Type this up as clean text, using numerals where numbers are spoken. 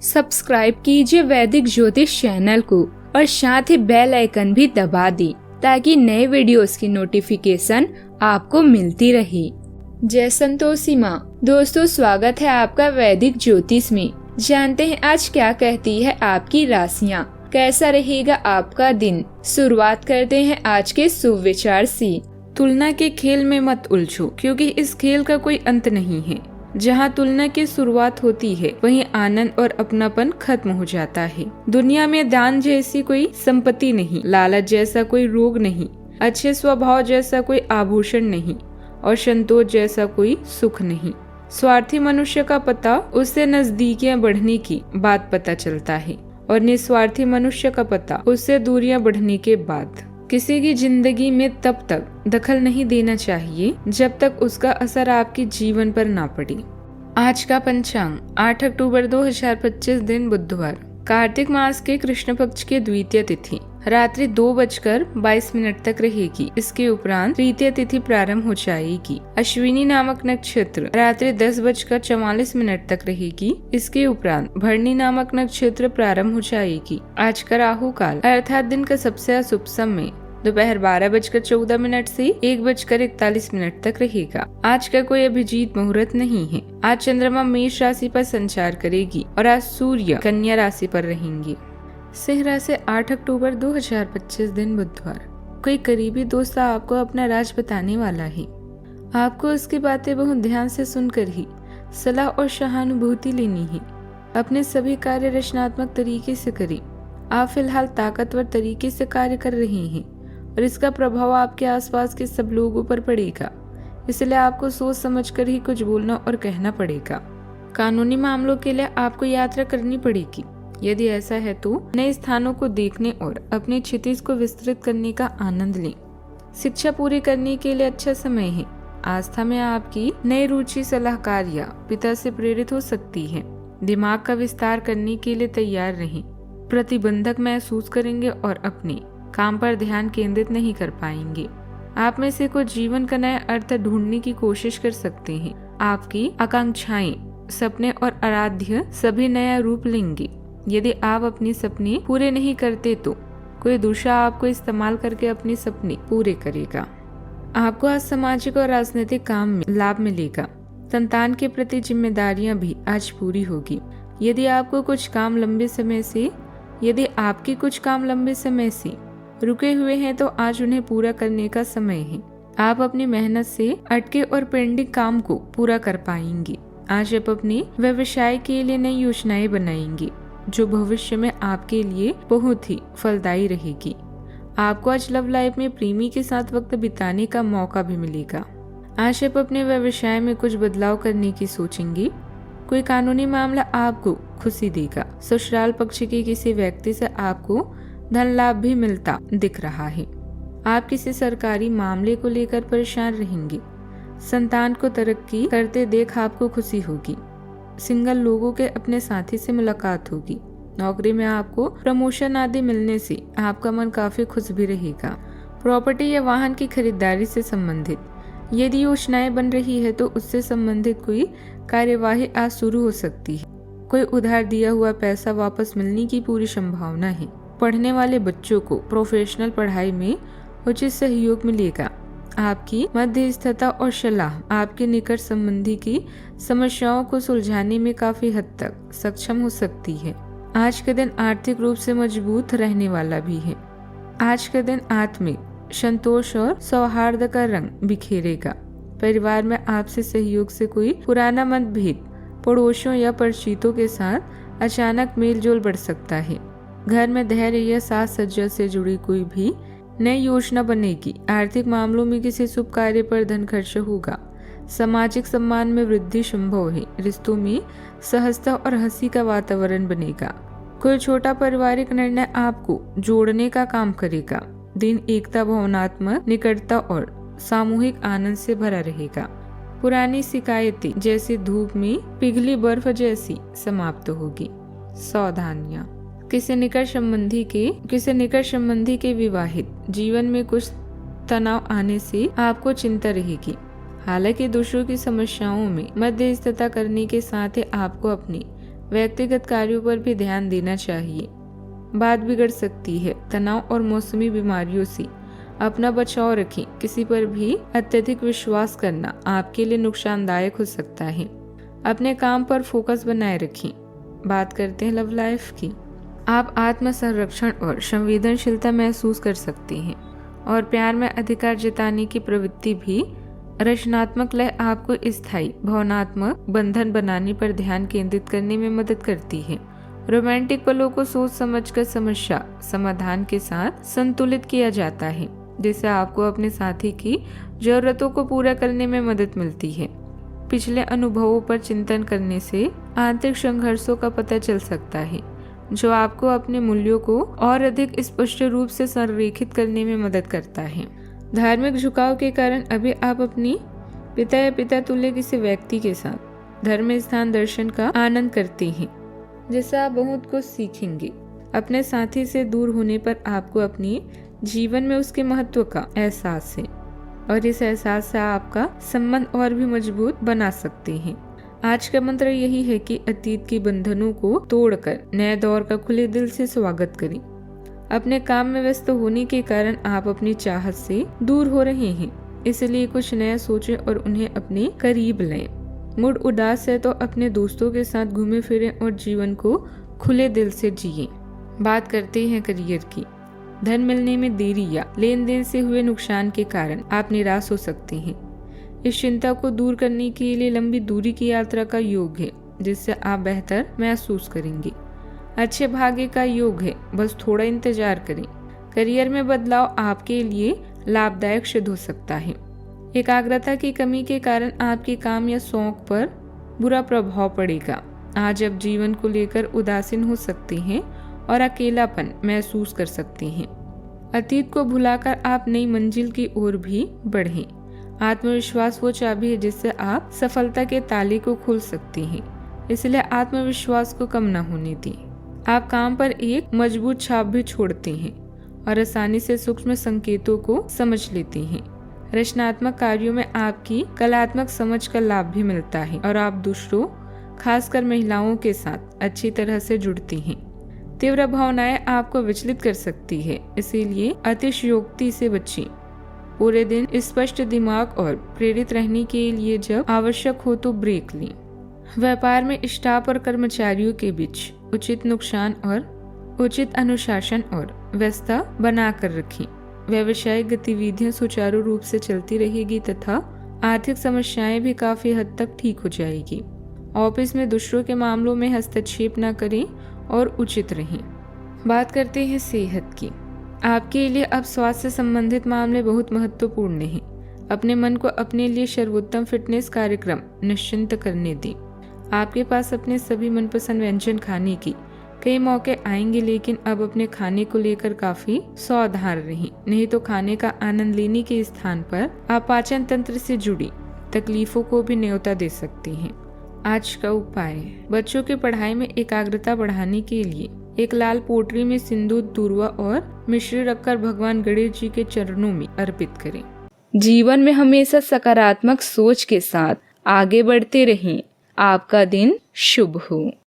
Subscribe कीजिए वैदिक ज्योतिष चैनल को और साथ ही बेल आइकन भी दबा दी ताकि नए वीडियोस की नोटिफिकेशन आपको मिलती रहे। जय संतोषी माँ। दोस्तों, स्वागत है आपका वैदिक ज्योतिष में। जानते हैं आज क्या कहती है आपकी राशियाँ, कैसा रहेगा आपका दिन। शुरुआत करते हैं आज के शुभ विचार से। तुलना के खेल में मत उलझो, क्योंकि इस खेल का कोई अंत नहीं है। जहाँ तुलना की शुरुआत होती है वहीं आनंद और अपनापन खत्म हो जाता है। दुनिया में दान जैसी कोई संपत्ति नहीं, लालच जैसा कोई रोग नहीं, अच्छे स्वभाव जैसा कोई आभूषण नहीं और संतोष जैसा कोई सुख नहीं। स्वार्थी मनुष्य का पता उससे नजदीकियां बढ़ने की बात पता चलता है और निस्वार्थी मनुष्य का पता उससे दूरियां बढ़ने के बाद। किसी की जिंदगी में तब तक दखल नहीं देना चाहिए जब तक उसका असर आपके जीवन पर ना पड़े। आज का पंचांग 8 अक्टूबर 2025 दिन बुधवार, कार्तिक मास के कृष्ण पक्ष की द्वितीय तिथि रात्रि 2:22 तक रहेगी। इसके उपरांत तृतीय तिथि प्रारंभ हो जाएगी। अश्विनी नामक नक्षत्र रात्रि 10:44 तक रहेगी। इसके उपरांत भरणी नामक नक्षत्र प्रारंभ हो जाएगी। आज का राहु काल अर्थात दिन का सबसे अशुभ समय दोपहर 12:14 से 1:41 तक रहेगा। आज का कोई अभिजीत मुहूर्त नहीं है। आज चंद्रमा मेष राशि पर संचार करेगी और आज सूर्य कन्या राशि पर रहेंगे। सिंह राशि 8 अक्टूबर 2025 दिन बुधवार, कोई करीबी दोस्त आपको अपना राज बताने वाला है। आपको उसकी बातें बहुत ध्यान से सुनकर ही सलाह और सहानुभूति लेनी है। अपने सभी कार्य रचनात्मक तरीके से करें। आप फिलहाल ताकतवर तरीके से कार्य कर रहे हैं और इसका प्रभाव आपके आसपास के सब लोगों पर पड़ेगा, इसलिए आपको सोच समझकर ही कुछ बोलना और कहना पड़ेगा। कानूनी मामलों के लिए आपको यात्रा करनी पड़ेगी। यदि ऐसा है तो नए स्थानों को देखने और अपने क्षितिज को विस्तृत करने का आनंद लें। शिक्षा पूरी करने के लिए अच्छा समय है। आस्था में आपकी नई रुचि सलाहकार या पिता से प्रेरित हो सकती है। दिमाग का विस्तार करने के लिए तैयार रहें। प्रतिबंधक महसूस करेंगे और अपने काम पर ध्यान केंद्रित नहीं कर पाएंगे। आप में से कुछ जीवन का नया अर्थ ढूंढने की कोशिश कर सकते हैं। आपकी आकांक्षाएं, सपने और आराध्य सभी नया रूप लेंगे। यदि आप अपने सपने पूरे नहीं करते तो कोई दूसरा आपको इस्तेमाल करके अपने सपने पूरे करेगा। आपको आज सामाजिक और राजनीतिक काम में लाभ मिलेगा। संतान के प्रति जिम्मेदारियां भी आज पूरी होगी। यदि आपकी कुछ काम लंबे समय से रुके हुए हैं तो आज उन्हें पूरा करने का समय है। आप अपनी मेहनत से अटके और पेंडिंग काम को पूरा कर पाएंगे। आज आप अपने व्यवसाय के लिए नई योजनाएं बनाएंगे जो भविष्य में आपके लिए बहुत ही फलदायी रहेगी। आपको आज लव लाइफ में प्रेमी के साथ वक्त बिताने का मौका भी मिलेगा। आज आप अपने व्यवसाय में कुछ बदलाव करने की सोचेंगे। कोई कानूनी मामला आपको खुशी देगा। ससुराल पक्ष के किसी व्यक्ति से आपको धन लाभ भी मिलता दिख रहा है। आप किसी सरकारी मामले को लेकर परेशान रहेंगे। संतान को तरक्की करते देख आपको खुशी होगी। सिंगल लोगों के अपने साथी से मुलाकात होगी। नौकरी में आपको प्रमोशन आदि मिलने से आपका मन काफी खुश भी रहेगा। प्रॉपर्टी या वाहन की खरीदारी से संबंधित यदि योजनाएं बन रही है तो उससे संबंधित कोई कार्यवाही आज शुरू हो सकती है। कोई उधार दिया हुआ पैसा वापस मिलने की पूरी संभावना है। पढ़ने वाले बच्चों को प्रोफेशनल पढ़ाई में उचित सहयोग मिलेगा। आपकी मध्यस्थता और सलाह आपके निकट संबंधी की समस्याओं को सुलझाने में काफी हद तक सक्षम हो सकती है। आज का दिन आर्थिक रूप से मजबूत रहने वाला भी है। आज का दिन आत्मिक संतोष और सौहार्द का रंग बिखेरेगा। परिवार में आपसे सहयोग से कोई पुराना मतभेद पड़ोसियों या परिचितों के साथ अचानक मेलजोल बढ़ सकता है। घर में धैर्य या साज सज्जा से जुड़ी कोई भी नई योजना बनेगी। आर्थिक मामलों में किसी शुभ कार्य पर धन खर्च होगा। सामाजिक सम्मान में वृद्धि संभव है। रिश्तों में सहजता और हंसी का वातावरण बनेगा। कोई छोटा पारिवारिक निर्णय आपको जोड़ने का काम करेगा। दिन एकता, भावनात्मक निकटता और सामूहिक आनंद से भरा रहेगा। पुरानी शिकायतें जैसे धूप में पिघली बर्फ जैसी समाप्त होगी। सावधानियां, किसी निकट संबंधी के विवाहित जीवन में कुछ तनाव आने से आपको चिंता रहेगी। हालांकि दूसरों की समस्याओं में मध्यस्थता करने के साथ ही आपको अपनी व्यक्तिगत कार्यों पर भी ध्यान देना चाहिए। बात बिगड़ सकती है। तनाव और मौसमी बीमारियों से अपना बचाव रखें। किसी पर भी अत्यधिक विश्वास करना आपके लिए नुकसानदायक हो सकता है। अपने काम पर फोकस बनाए रखें। बात करते हैं लव लाइफ की। आप आत्म संरक्षण और संवेदनशीलता महसूस कर सकते हैं और प्यार में अधिकार जताने की प्रवृत्ति भी। रचनात्मक लय आपको स्थायी भावनात्मक बंधन बनाने पर ध्यान केंद्रित करने में मदद करती है। रोमांटिक पलों को सोच समझकर समस्या समाधान के साथ संतुलित किया जाता है, जिससे आपको अपने साथी की जरूरतों को पूरा करने में मदद मिलती है। पिछले अनुभवों पर चिंतन करने से आंतरिक संघर्षों का पता चल सकता है, जो आपको अपने मूल्यों को और अधिक स्पष्ट रूप से संरेखित करने में मदद करता है। धार्मिक झुकाव के कारण अभी आप अपनी पिता या पिता तुल्य किसी व्यक्ति के साथ धर्म स्थान दर्शन का आनंद करते हैं, जिससे आप बहुत कुछ सीखेंगे। अपने साथी से दूर होने पर आपको अपने जीवन में उसके महत्व का एहसास है और इस एहसास से आपका संबंध और भी मजबूत बना सकते हैं। आज का मंत्र यही है कि अतीत के बंधनों को तोड़कर नए दौर का खुले दिल से स्वागत करें। अपने काम में व्यस्त होने के कारण आप अपनी चाहत से दूर हो रहे हैं, इसलिए कुछ नया सोचें और उन्हें अपने करीब लें। मूड उदास है तो अपने दोस्तों के साथ घूमे फिरें और जीवन को खुले दिल से जिएं। बात करते हैं करियर की। धन मिलने में देरी या लेन देन से हुए नुकसान के कारण आप निराश हो सकते हैं। इस चिंता को दूर करने के लिए लंबी दूरी की यात्रा का योग है, जिससे आप बेहतर महसूस करेंगे। अच्छे भाग्य का योग है, बस थोड़ा इंतजार करें। करियर में बदलाव आपके लिए लाभदायक सिद्ध हो सकता है। एकाग्रता की कमी के कारण आपके काम या शौक पर बुरा प्रभाव पड़ेगा। आज आप जीवन को लेकर उदासीन हो सकते हैं और अकेलापन महसूस कर सकते हैं। अतीत को भुलाकर आप नई मंजिल की ओर भी बढ़ें। आत्मविश्वास वो चाबी है जिससे आप सफलता के ताले को खोल सकते हैं, इसलिए आत्मविश्वास को कम न होने दें। आप काम पर एक मजबूत छाप भी छोड़ते हैं और आसानी से सूक्ष्म संकेतों को समझ लेते हैं। रचनात्मक कार्यों में आपकी कलात्मक समझ का लाभ भी मिलता है और आप दूसरों, खासकर महिलाओं के साथ अच्छी तरह से जुड़ते हैं। तीव्र भावनाएं आपको विचलित कर सकती है, इसीलिए अतिशयोक्ति से बचें। पूरे दिन स्पष्ट दिमाग और प्रेरित रहने के लिए जब आवश्यक हो तो ब्रेक लें। व्यापार में स्टाफ और कर्मचारियों के बीच उचित नुकसान और उचित अनुशासन और व्यवस्था बनाकर रखें। व्यावसायिक गतिविधियां सुचारू रूप से चलती रहेगी तथा आर्थिक समस्याएं भी काफी हद तक ठीक हो जाएगी। ऑफिस में दूसरों के मामलों में हस्तक्षेप न करें और उचित रहें। बात करते हैं सेहत की। आपके लिए अब स्वास्थ्य से संबंधित मामले बहुत महत्वपूर्ण हैं। अपने मन को अपने लिए सर्वोत्तम फिटनेस कार्यक्रम निश्चिंत करने दें। आपके पास अपने सभी मनपसंद व्यंजन खाने की कई मौके आएंगे, लेकिन अब अपने खाने को लेकर काफी सावधान रहें, नहीं तो खाने का आनंद लेने के स्थान पर आप पाचन तंत्र से जुड़ी तकलीफों को भी न्योता दे सकते हैं। आज का उपाय। बच्चों की पढ़ाई में एकाग्रता बढ़ाने के लिए एक लाल पोटली में सिंदूर, दूर्वा और मिश्री रखकर भगवान गणेश जी के चरणों में अर्पित करें। जीवन में हमेशा सकारात्मक सोच के साथ आगे बढ़ते रहें। आपका दिन शुभ हो।